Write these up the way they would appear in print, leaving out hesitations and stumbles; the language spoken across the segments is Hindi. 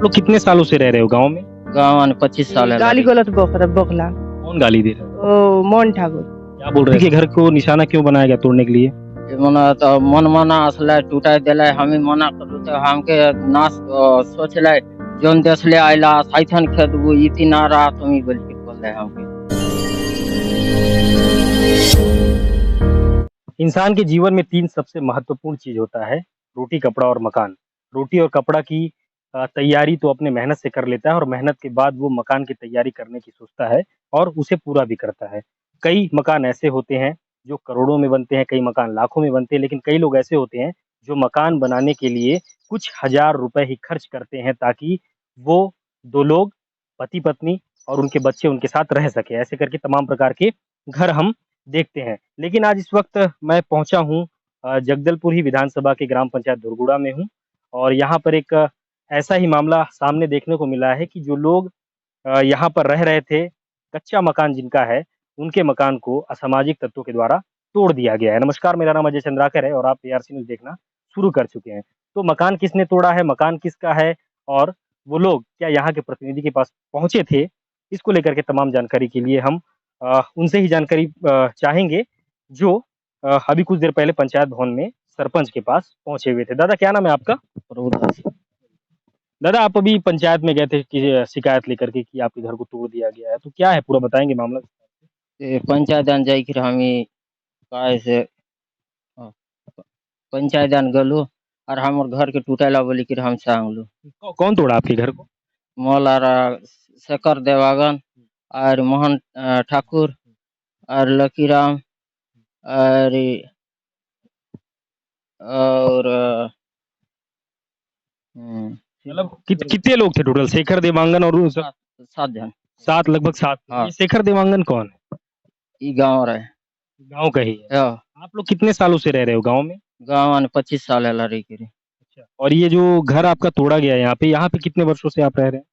आप लोग कितने सालों से रह रहे हो गाँव में? गाँव में 25 साल है गाली गलत बोखला कौन गाली दे रहा है? ओ मोहन ठाकुर क्या बोल रहे हैं कि घर को निशाना क्यों बनाया गया तोड़ने के लिए? मना तो मन मना असले टूटा दिले हमें मना करू तो हमके ना सोचले जोन देशले आइला साइथन खेदबू इति ना रहा तुम बोल के बोल रहे हमके। इंसान के जीवन में 3 सबसे महत्वपूर्ण चीज होता है, रोटी, कपड़ा और मकान। रोटी और कपड़ा की तैयारी तो अपने मेहनत से कर लेता है और मेहनत के बाद वो मकान की तैयारी करने की सोचता है और उसे पूरा भी करता है। कई मकान ऐसे होते हैं जो करोड़ों में बनते हैं, कई मकान लाखों में बनते हैं, लेकिन कई लोग ऐसे होते हैं जो मकान बनाने के लिए कुछ हज़ार रुपए ही खर्च करते हैं ताकि वो 2 लोग, पति-पत्नी और उनके बच्चे उनके साथ रह सकें। ऐसे करके तमाम प्रकार के घर हम देखते हैं। लेकिन आज इस वक़्त मैं पहुँचा हूँ जगदलपुर ही विधानसभा के ग्राम पंचायत धुरगुड़ा में हूँ और यहाँ पर एक ऐसा ही मामला सामने देखने को मिला है कि जो लोग यहाँ पर रह रहे थे, कच्चा मकान जिनका है, उनके मकान को असामाजिक तत्वों के द्वारा तोड़ दिया गया है। नमस्कार, मेरा नाम अजय चंद्राकर है और आप एआरसी न्यूज़ देखना शुरू कर चुके हैं। तो मकान किसने तोड़ा है, मकान किसका है और वो लोग क्या यहाँ के प्रतिनिधि के पास पहुँचे थे? इसको लेकर के तमाम जानकारी के लिए हम उनसे ही जानकारी चाहेंगे जो अभी कुछ देर पहले पंचायत भवन में सरपंच के पास पहुँचे हुए थे। दादा क्या नाम है आपका? प्रभुदास दादा आप अभी पंचायत में गए थे कि शिकायत लेकर के कि आपके घर को तोड़ दिया गया है, तो क्या है पूरा बताएँगे मामला? पंचायत जाकर हमें काय से पंचायत गलू और हमर घर के टूटेला बोली कि हम सांगलू कौन तोड़ा आपके घर को? मौलारा शेखर देवागन और मोहन ठाकुर और लकीराम और मतलब कितने लोग थे टोटल? शेखर देवांगन और 7 जन 7 लगभग 7। हाँ। ये शेखर देवांगन कौन है? ई गाँव रहे गाँव का ही है। आप लोग कितने सालों से रह रहे हो गाँव में? गाँव में 25 साल है लड़ी के। अच्छा। और ये जो घर आपका तोड़ा गया है यहाँ पे कितने वर्षों से आप रह रहे हैं?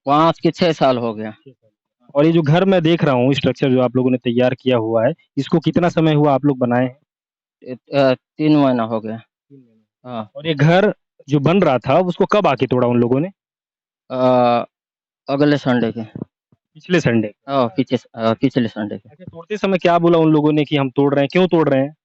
5 के 6 साल हो गया। और ये जो घर मैं देख रहा हूँ, स्ट्रक्चर जो आप लोगों ने तैयार किया हुआ है, इसको कितना समय हुआ आप लोग बनाए हैं? 3 महीना हो गया। हाँ। और ये घर जो बन रहा था उसको कब आके तोड़ा उन लोगों ने? अगले संडे के। पिछले संडे? पिछले संडे के। अच्छा, तोड़ते समय क्या बोला उन लोगों ने कि हम तोड़ रहे हैं, क्यों तोड़ रहे हैं?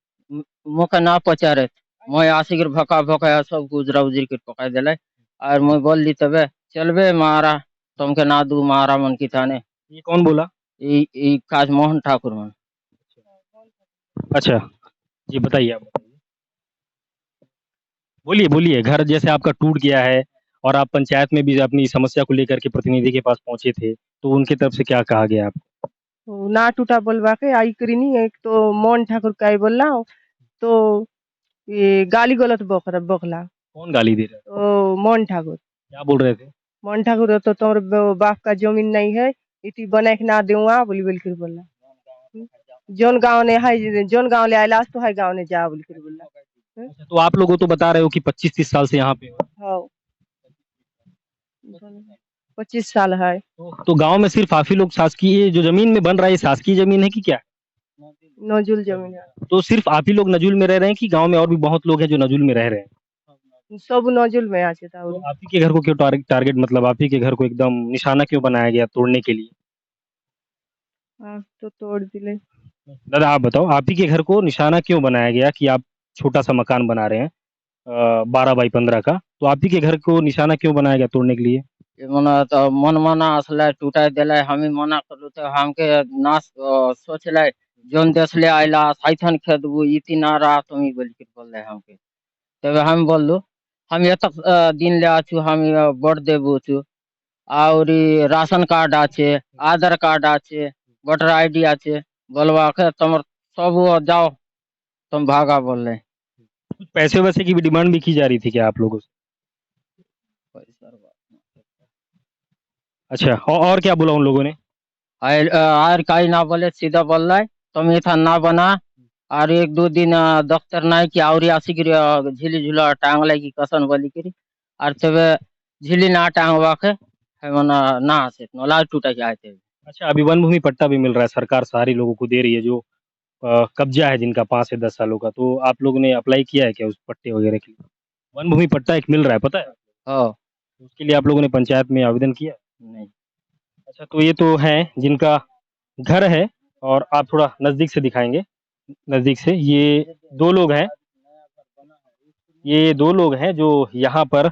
मौका ना पचा रहे मैं आसिक भका भका सब गुजरा उजर के पका दिले और मैं बोल दी तबे चलबे मारा तुमके ना दू मारा मन की थाने। ये कौन बोला? काज मोहन ठाकुर मन। अच्छा जी, बताइए आप बताइए। बोलिए बोलिए। घर जैसे आपका टूट गया है और आप पंचायत में भी अपनी समस्या को लेकर के प्रतिनिधि के पास पहुंचे थे, तो उनकी तरफ से क्या कहा गया आपको? ना टूटा बोलवा के आई करी नहीं एक तो मोहन ठाकुर का ही बोलना तो ये गाली गलत बोखला। कौन गाली दे रहा है? ओ मोहन ठाकुर। क्या बोल रहे थे? मोहन ठाकुर तो तुम्हारे बाप का जमीन नहीं है इति बना के ना दूंगा बोली बोल कर बोला। जोन गांव ने है जोन गांव ले आइलास तो है गांव ने जा बोल कर बोला। अच्छा, तो आप लोगों तो बता रहे हो कि 25-30 साल से यहाँ पे हो। हाँ 25 साल है। तो गांव में सिर्फ आप ही लोग शासकीय, ये जो जमीन में बन रहा है ये शासकीय जमीन है कि क्या? नजुल जमीन है। तो सिर्फ आप ही लोग नजुल में रह रहे हैं कि गांव में और भी बहुत लोग हैं जो नजुल में रह रहे हैं? सब नजुल में आचे था। तो आप ही के घर को क्यों टारगेट, मतलब आप ही के घर को एकदम निशाना क्यों बनाया गया तोड़ने के लिए? तो तोड़ दिले। दादा आप बताओ, आप ही के घर को निशाना क्यों बनाया गया कि आप छोटा सा मकान बना रहे हैं 12 बाई 15 का, तो आप ही के घर को निशाना क्यों बनाया गया तोड़ने के लिए? मना तो मन मना असले टूटा दिले हमें मना करू तो हमके ना सोचले जोन देशले आइला साइथन खेदबू इति ना रहा तुम बोल के बोल रहे हमके। तब हम बोलू हम ये तक दिन ले आछू हम वोट देबू छु और राशन कार्ड आछे आधार कार्ड आछे वोटर आईडी आछे बोलवा के तुम सब जाओ तुम भागा बोल रहे। कुछ पैसे वैसे की भी डिमांड भी की जा रही थी क्या आप लोगों से? अच्छा, और क्या बोला उन लोगों ने? और कहीं ना बोले सीधा बोल रहा है तुम ये था ना बना और 1-2 दिन दफ्तर ना कि और आसी की झिली झूला टांग लगी कसन बोली करी और तब झिली ना टांगवा के मना ना से लाल टूटा के आए थे। अच्छा, अभी वन भूमि पट्टा भी मिल रहा है, सरकार सारी लोगों को दे रही है जो कब्जा है जिनका 5 से 10 सालों का, तो आप लोगों ने अप्लाई किया है क्या उस पट्टे वगैरह के लिए? वन भूमि पट्टा एक मिल रहा है, पता है? हाँ उसके लिए आप लोगों ने पंचायत में आवेदन किया? नहीं। अच्छा, तो ये तो हैं जिनका घर है और आप थोड़ा नज़दीक से दिखाएँगे? नज़दीक से ये 2 लोग हैं, ये 2 लोग हैं जो यहाँ पर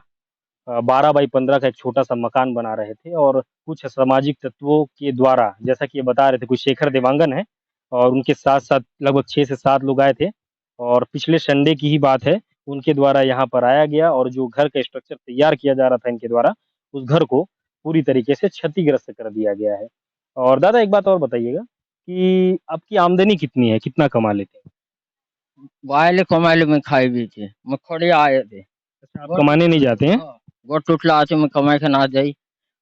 12 बाई 15 का एक छोटा-सा मकान बना रहे थे और कुछ असामाजिक तत्वों के द्वारा जैसा कि ये बता रहे थे कोई शेखर देवांगन है और उनके साथ-साथ लगभग 6 से 7 लोग आए थे और पिछले संडे की ही बात है, उनके द्वारा यहाँ पर आया गया और जो घर का स्ट्रक्चर तैयार किया जा रहा था इनके द्वारा, उस घर को पूरी तरीके से क्षतिग्रस्त कर दिया गया है। और दादा एक बात और बताइएगा कि आपकी आमदनी कितनी है? कितना कमा लेते हैं? वायले कमाइले में खाई भी थी मैं खड़े आए थे अच्छा, आप कमाने नहीं जाते हैं? गोट टूटला आचे में कमाई के ना जाई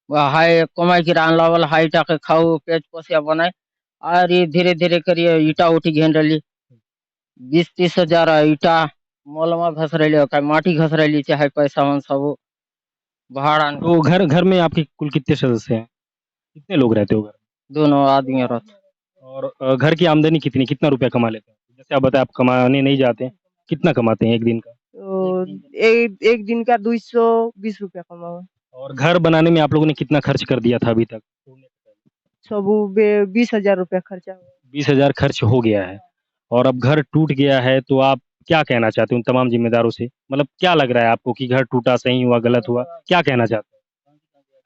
हाय कमाई की रान लावल हाई टाके खाऊ पेट पोसिया बनाए और ये धीरे धीरे करिए ईटा उठी घेन रही 20-30 हजार ईटा मोलमा घस रही का माटी घस रही चाहे पैसा मन सब भाड़ा तो घर घर में आपके कुल कितने सदस्य हैं? कितने लोग रहते हो घर में? दोनों आदमी रहते और घर की आमदनी कितनी कितना रुपया कमा लेते हैं? जैसे आप बताए आप कमाने नहीं जाते हैं, कितना कमाते हैं 1 दिन का? तो एक दिन का 220 रुपया कमाओ। और घर बनाने में आप लोगों ने कितना खर्च कर दिया था अभी तक? सब 20,000 रुपया खर्चा हुआ। 20,000 खर्च हो गया है और अब घर टूट गया है तो आप क्या कहना चाहते हो उन तमाम ज़िम्मेदारों से? मतलब क्या लग रहा है आपको कि घर टूटा, सही हुआ, गलत हुआ? क्या कहना चाहते हो?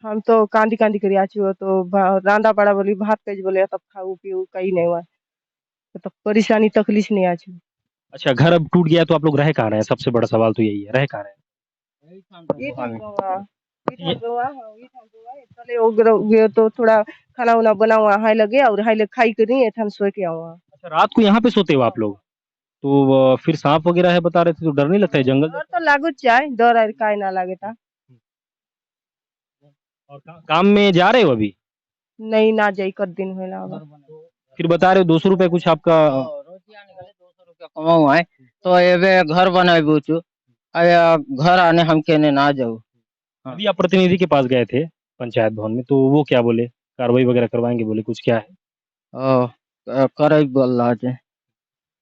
हम तो कांदी कांदी करी आचु तो रांदा पड़ा बोली भात तेज बोले तब खाऊ पीऊ कहीं नहीं हुआ तो परेशानी तकलीफ नहीं आचु। अच्छा, घर अब टूट गया तो आप लोग रह कहाँ रहे हैं? सबसे बड़ा सवाल तो यही है, रह कहाँ रहे हैं? ये हैं ये तले उगे तो थोड़ा खाना उना बनावा हाय लगे और हाय लगे खाई करी एथन सोए के आवा। अच्छा, रात को यहाँ पे सोते हो आप लोग? तो फिर साँप वगैरह है बता रहे थे तो डर नहीं लगता है जंगल डर जैसा तो लागू चाहे डर और काय ना लागे था। है? और काम में जा रहे हो अभी? नहीं ना जाई कर दिन होला अब। फिर बता रहे हो 200 रुपए कुछ आपका रोटियां निकले 200 रुपया कमाऊ है तो एबे घर बनाए बुचू आया घर आने हम केने ना जाऊ हाँ। अभी आप प्रतिनिधि के पास गए थे पंचायत भवन में, तो वो क्या बोले? कार्रवाई वगैरह करवाएँगे बोले, कुछ क्या है? करे बोल रहा है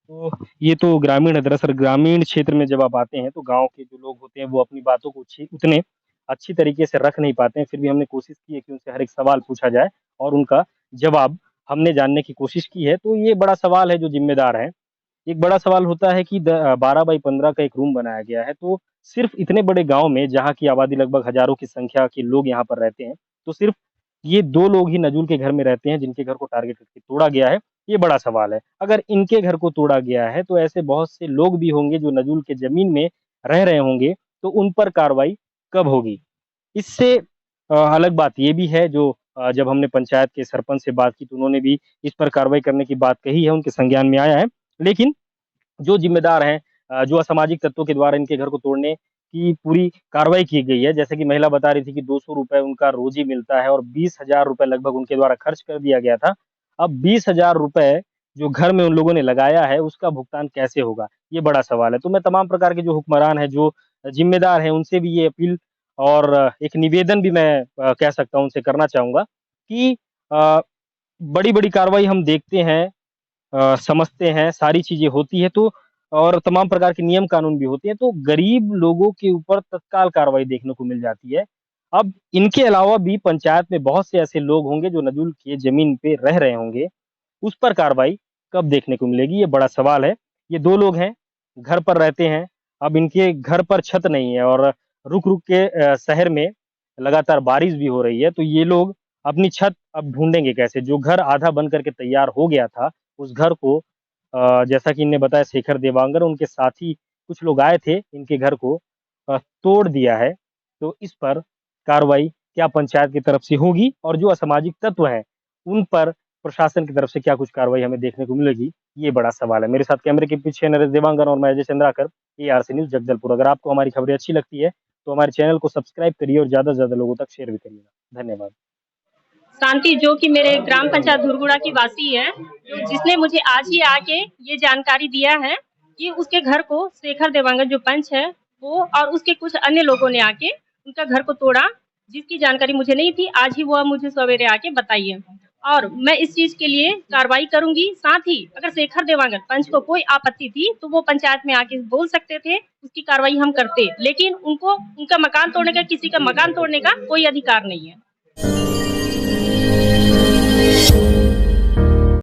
तो ये तो ग्रामीण है, दरअसल ग्रामीण क्षेत्र में जब आप आते हैं, तो गाँव के जो लोग होते हैं, वो अपनी बातों को उतने अच्छी तरीके से रख नहीं पाते हैं। फिर भी हमने कोशिश की है कि उनसे हर एक सवाल पूछा जाए और उनका जवाब हमने जानने की कोशिश की है। तो ये बड़ा सवाल है जो ज़िम्मेदार हैं। एक बड़ा सवाल होता है कि 12 बाई 15 का एक रूम बनाया गया है, तो सिर्फ़ इतने बड़े गाँव में जहाँ की आबादी लगभग हज़ारों की संख्या के लोग यहाँ पर रहते हैं, तो सिर्फ़ ये 2 लोग ही नजूल के घर में रहते हैं जिनके घर को टारगेट करके तोड़ा गया है, ये बड़ा सवाल है। अगर इनके घर को तोड़ा गया है, तो ऐसे बहुत से लोग भी होंगे जो नजूल के ज़मीन में रह रहे होंगे, तो उन पर कार्रवाई कब होगी? इससे अलग बात ये भी है जो जब हमने पंचायत के सरपंच से बात की तो उन्होंने भी इस पर कार्रवाई करने की बात कही है, उनके संज्ञान में आया है। लेकिन जो ज़िम्मेदार हैं जो असामाजिक तत्वों के द्वारा इनके घर को तोड़ने की पूरी कार्रवाई की गई है। जैसे कि महिला बता रही थी कि 200 रुपए उनका रोज़ी मिलता है और 20,000 रुपए लगभग उनके द्वारा खर्च कर दिया गया था। अब 20,000 रुपए जो घर में उन लोगों ने लगाया है, उसका भुगतान कैसे होगा? ये बड़ा सवाल है। तो मैं तमाम प्रकार के जो हुक्मरान हैं, जो ज़िम्मेदार हैं, उनसे भी ये अपील और एक निवेदन भी मैं कह सकता हूँ उनसे करना चाहूँगा कि अ, बड़ी-बड़ी कार्रवाई हम देखते हैं समझते हैं, सारी चीज़ें होती हैं तो और तमाम प्रकार के नियम कानून भी होते हैं, तो गरीब लोगों के ऊपर तत्काल कार्रवाई देखने को मिल जाती है। अब इनके अलावा भी पंचायत में बहुत से ऐसे लोग होंगे जो नजूल की ज़मीन पे रह रहे होंगे, उस पर कार्रवाई कब देखने को मिलेगी, ये बड़ा सवाल है। ये 2 लोग हैं, घर पर रहते हैं, अब इनके घर पर छत नहीं है और रुक-रुक के शहर में लगातार बारिश भी हो रही है, तो ये लोग अपनी छत अब ढूँढेंगे कैसे? जो घर आधा बन कर के तैयार हो गया था, उस घर को जैसा कि इनने बताया शेखर देवांगन उनके साथी कुछ लोग आए थे इनके घर को तोड़ दिया है। तो इस पर कार्रवाई क्या पंचायत की तरफ से होगी और जो असामाजिक तत्व हैं, उन पर प्रशासन की तरफ से क्या कुछ कार्रवाई हमें देखने को मिलेगी, ये बड़ा सवाल है। मेरे साथ कैमरे के पीछे नरेश देवांगन और मैं अजय चंद्राकर, एआरसी न्यूज़ जगदलपुर। अगर आपको हमारी खबरें अच्छी लगती है, तो हमारे चैनल को सब्सक्राइब करिए और ज़्यादा से ज़्यादा लोगों तक शेयर भी करिएगा। धन्यवाद। शांति जो कि मेरे ग्राम पंचायत धुरगुड़ा की वासी है, जिसने मुझे आज ही आके ये जानकारी दिया है कि उसके घर को शेखर देवांगन जो पंच है वो और उसके कुछ अन्य लोगों ने आके उनका घर को तोड़ा, जिसकी जानकारी मुझे नहीं थी। आज ही वो मुझे सवेरे आके बताई है और मैं इस चीज के लिए कार्रवाई करूंगी। साथ ही अगर शेखर देवांगन पंच को कोई आपत्ति थी तो वो पंचायत में आके बोल सकते थे, उसकी कार्रवाई हम करते, लेकिन उनको उनका मकान तोड़ने का, किसी का मकान तोड़ने का कोई अधिकार नहीं है।